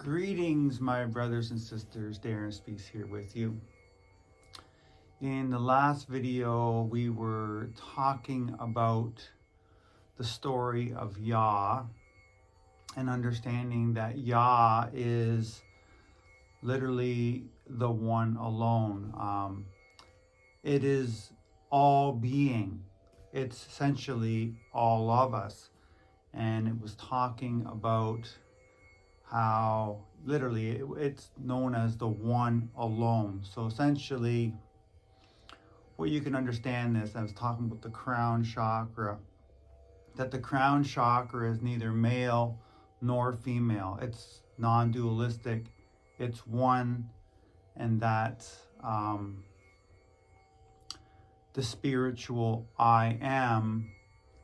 Greetings, my brothers and sisters. Darren Spiece here with you. In the last video, we were talking about the story of Yah and understanding that Yah is literally the one alone. It is all being. It's essentially all of us. And it was talking about how literally it's known as the one alone. So essentially, what you can understand this, I was talking about the crown chakra, that the crown chakra is neither male nor female. It's non-dualistic. It's one, and that the spiritual I am,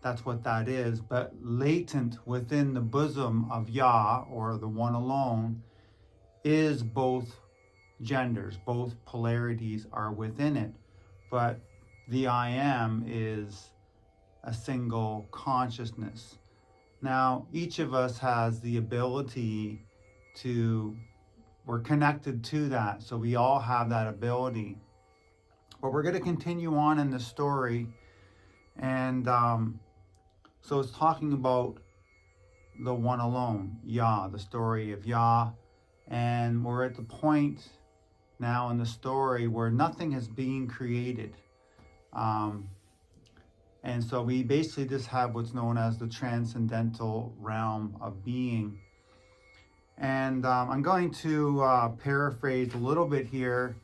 that's what that is, but latent within the bosom of Yah, or the one alone, is both genders. Both polarities are within it, but the I am is a single consciousness. Now, each of us has the ability to, we're connected to that, so we all have that ability. But we're going to continue on in the story, and so it's talking about the one alone, Yah, the story of Yah. And we're at the point now in the story where nothing is being created. And so we basically just have what's known as the transcendental realm of being. And I'm going to paraphrase a little bit here,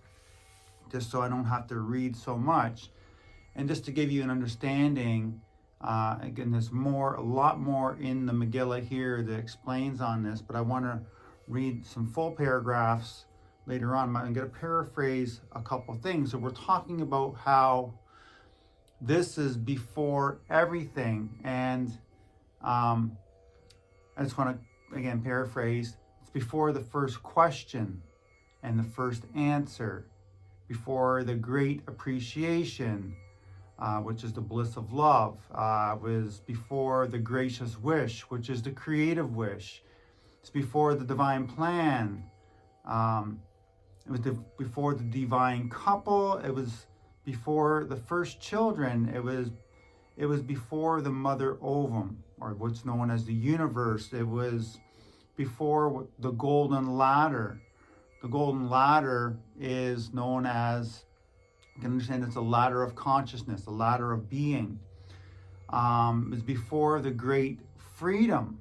just so I don't have to read so much. And just to give you an understanding, again, there's a lot more in the Megillah here that explains on this, but I want to read some full paragraphs later on. I'm going to paraphrase a couple things. So we're talking about how this is before everything, and I just want to, again, paraphrase. It's before the first question and the first answer, before the great appreciation, which is the bliss of love, was before the gracious wish, which is the creative wish. It's before the divine plan. It was before the divine couple. It was before the first children. It was before the mother ovum, or what's known as the universe. It was before the golden ladder. The golden ladder is known as, you can understand, it's a ladder of consciousness, a ladder of being. It was before the great freedom,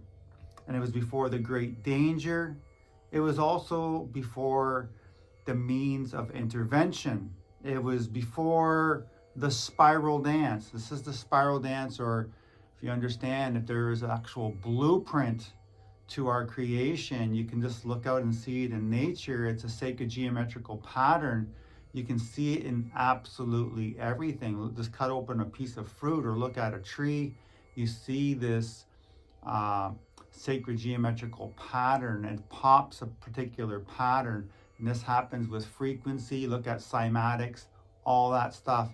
and it was before the great danger. It was also before the means of intervention. It was before the spiral dance. This is the spiral dance, or if you understand, if there is an actual blueprint to our creation, you can just look out and see it in nature. It's a sacred geometrical pattern. You can see it in absolutely everything. Just cut open a piece of fruit or look at a tree. You see this sacred geometrical pattern. It pops a particular pattern. And this happens with frequency. Look at cymatics, all that stuff.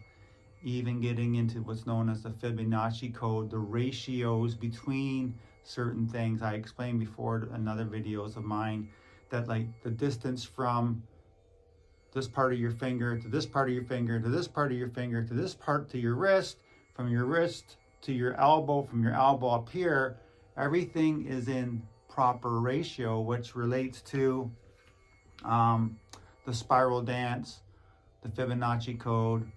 Even getting into what's known as the Fibonacci code, the ratios between certain things. I explained before in other videos of mine that, like, the distance from this part of your finger to this part of your finger to this part of your finger to this part to your wrist, from your wrist to your elbow, from your elbow up here, everything is in proper ratio, which relates to the spiral dance, the Fibonacci code,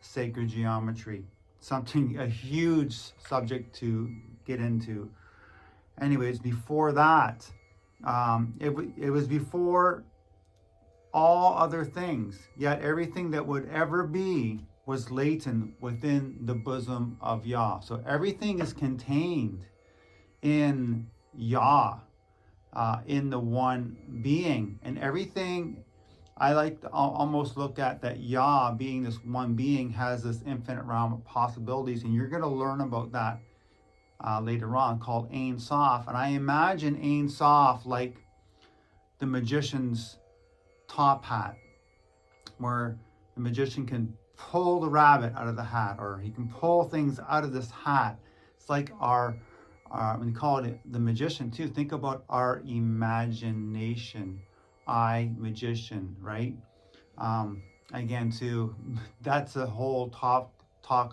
sacred geometry. A huge subject to get into. Anyways, before that, it was before all other things, yet everything that would ever be was latent within the bosom of Yah. So everything is contained in Yah, in the one being. And everything, I like to almost look at that Yah, being this one being, has this infinite realm of possibilities. And you're going to learn about that later on, called Ein Sof. And I imagine Ein Sof like the magician's top hat, where the magician can pull the rabbit out of the hat, or he can pull things out of this hat. It's like our when you call it the magician too, think about our imagination. Magician, right? Again, too, that's a whole talk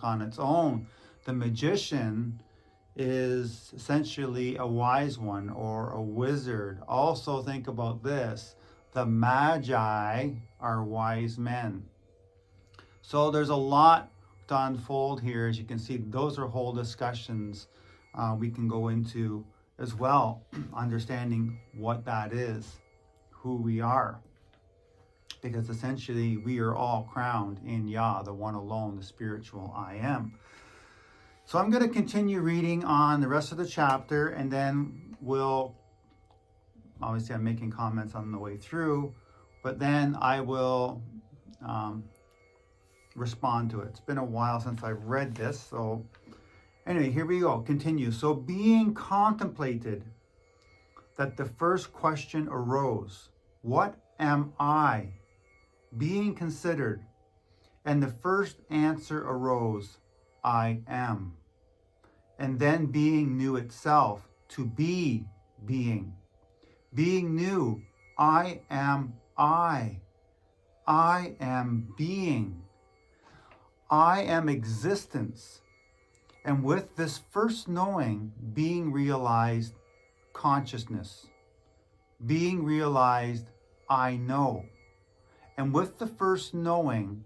on its own. The magician is essentially a wise one or a wizard. Also, think about this: the magi are wise men. So there's a lot to unfold here. As you can see, those are whole discussions we can go into as well, understanding what that is, who we are. Because essentially we are all crowned in Yah, the one alone, the spiritual I am. So I'm going to continue reading on the rest of the chapter, and then obviously I'm making comments on the way through, but then I will respond to it. It's been a while since I've read this, so anyway, here we go. Continue. So being contemplated, that the first question arose, what am I? Being considered, and the first answer arose, I am. And then being knew itself, to be being. Being knew, I am I. I am being. I am existence. And with this first knowing, being realized consciousness. Being realized, I know. And with the first knowing,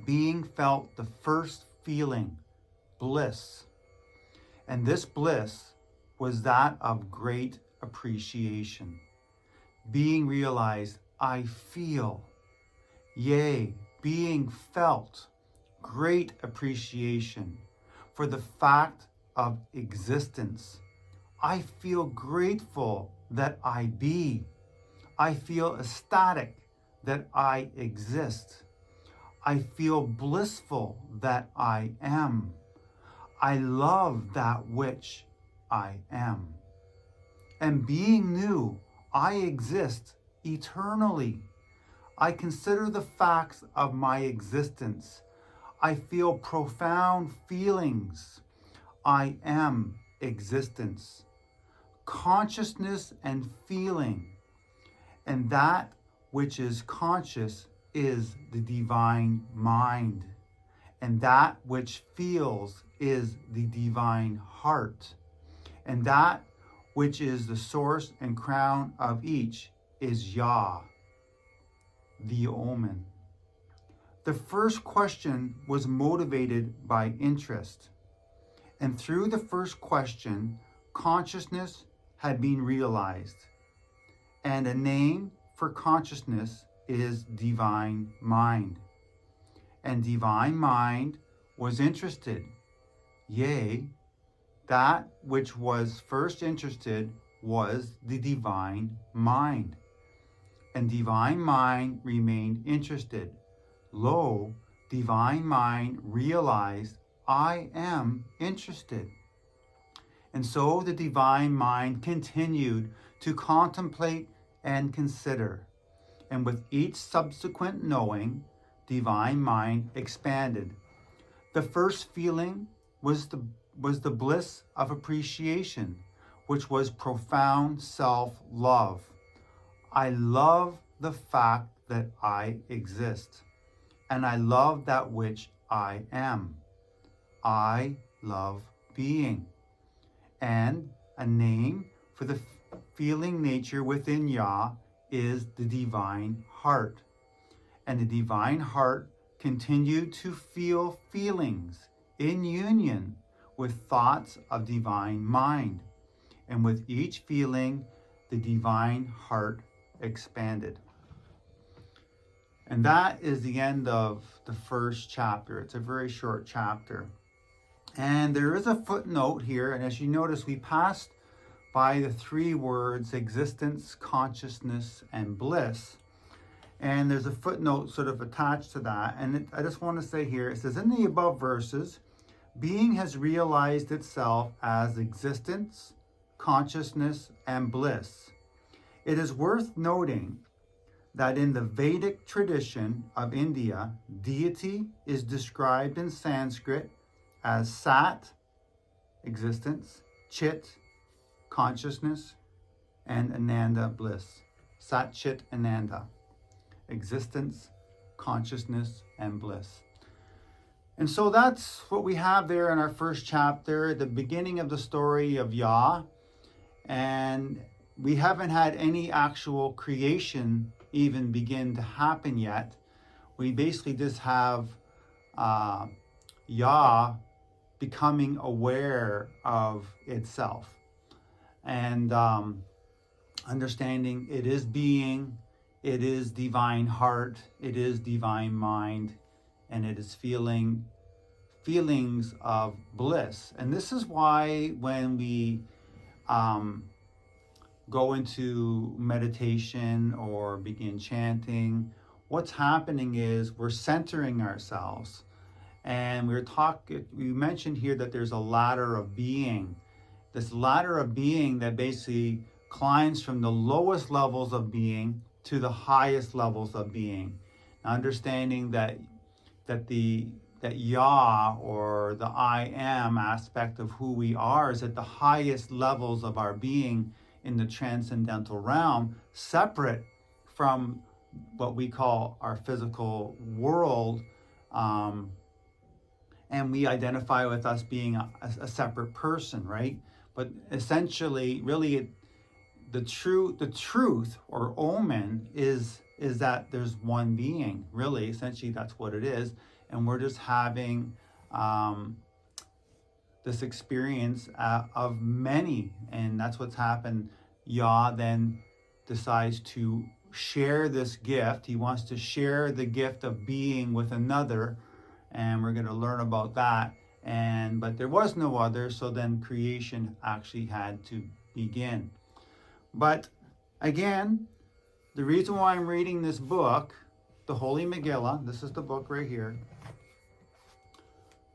being felt the first feeling, bliss. And this bliss was that of great appreciation. Being realized, I feel. Yea, being felt great appreciation for the fact of existence. I feel grateful that I be. I feel ecstatic that I exist. I feel blissful that I am. I love that which I am. And being new, I exist eternally. I consider the facts of my existence. I feel profound feelings. I am existence. Consciousness and feeling. And that which is conscious is the divine mind. And that which feels is the divine heart. And that which is the source and crown of each is Yah, the Omen. The first question was motivated by interest. And through the first question, consciousness had been realized. And a name for consciousness is divine mind. And divine mind was interested. Yea, that which was first interested was the divine mind. And divine mind remained interested. Lo, divine mind realized, I am interested. And so the divine mind continued to contemplate and consider. And with each subsequent knowing, divine mind expanded. The first feeling was the bliss of appreciation, which was profound self-love. I love the fact that I exist, and I love that which I am. I love being. And a name for the feeling nature within Yah is the divine heart. And the divine heart continued to feel feelings in union with thoughts of divine mind. And with each feeling, the divine heart expanded. And that is the end of the first chapter. It's a very short chapter. And there is a footnote here, and as you notice, we passed by the three words existence, consciousness, and bliss. And there's a footnote sort of attached to that. And I just want to say here, it says, in the above verses, being has realized itself as existence, consciousness, and bliss. It is worth noting that in the Vedic tradition of India, deity is described in Sanskrit as Sat, existence, Chit, consciousness, and Ananda, bliss. Sat, Chit, Ananda. Existence, consciousness, and bliss. And so that's what we have there in our first chapter, at the beginning of the story of Yah. And we haven't had any actual creation even begin to happen yet. We basically just have Yah becoming aware of itself and understanding it is being, it is divine heart, it is divine mind, and it is feelings of bliss. And this is why when we go into meditation or begin chanting, what's happening is we're centering ourselves. And we mentioned here that there's a ladder of being. This ladder of being that basically climbs from the lowest levels of being to the highest levels of being. Now, understanding that Yah, or the I am aspect of who we are, is at the highest levels of our being in the transcendental realm, separate from what we call our physical world, and we identify with us being a separate person, right? But essentially, really, the truth or omen is that there's one being. Really, essentially, that's what it is, and we're just having this experience of many, and that's what's happened. Yah then decides to share this gift. He wants to share the gift of being with another, and we're going to learn about that. But there was no other, so then creation actually had to begin. But again, the reason why I'm reading this book, the Holy Megillah, this is the book right here.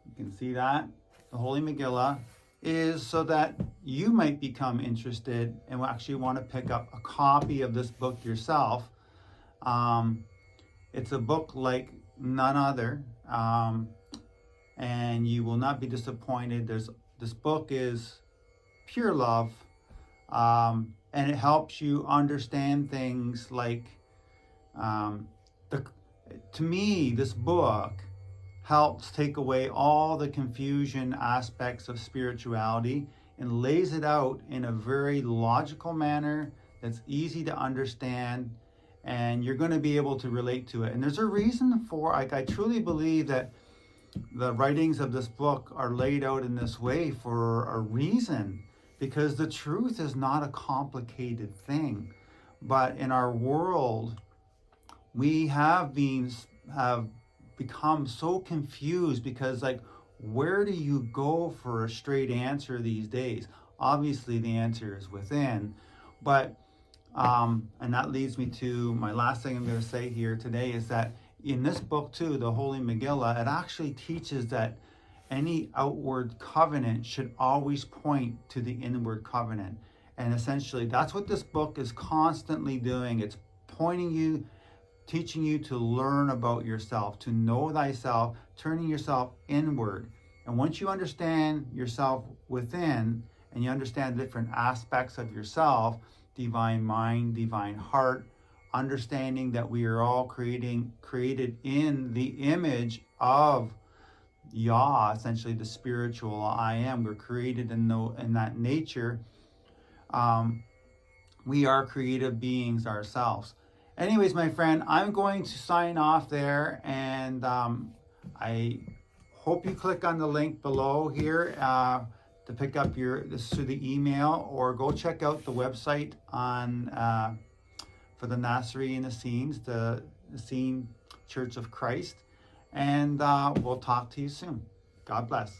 You can see that, the Holy Megillah, is so that you might become interested and actually want to pick up a copy of this book yourself. It's a book like none other, and you will not be disappointed. This book is pure love, and it helps you understand things like, to me, this book helps take away all the confusion aspects of spirituality and lays it out in a very logical manner that's easy to understand, and you're going to be able to relate to it. And there's a reason for, I truly believe that the writings of this book are laid out in this way for a reason, because the truth is not a complicated thing. But in our world, we have become so confused, because where do you go for a straight answer these days? Obviously the answer is within, but and that leads me to my last thing I'm going to say here today, is that in this book too, the Holy Megillah, it actually teaches that any outward covenant should always point to the inward covenant. And essentially that's what this book is constantly doing. It's pointing you, teaching you to learn about yourself, to know thyself, turning yourself inward. And once you understand yourself within, and you understand different aspects of yourself, divine mind, divine heart, understanding that we are all created in the image of Yah, essentially the spiritual I am. We're created in that nature. We are creative beings ourselves. Anyways, my friend, I'm going to sign off there, and I hope you click on the link below here to pick up this through the email, or go check out the website on for the Nazarene Essenes, the Essene Church of Christ, and we'll talk to you soon. God bless.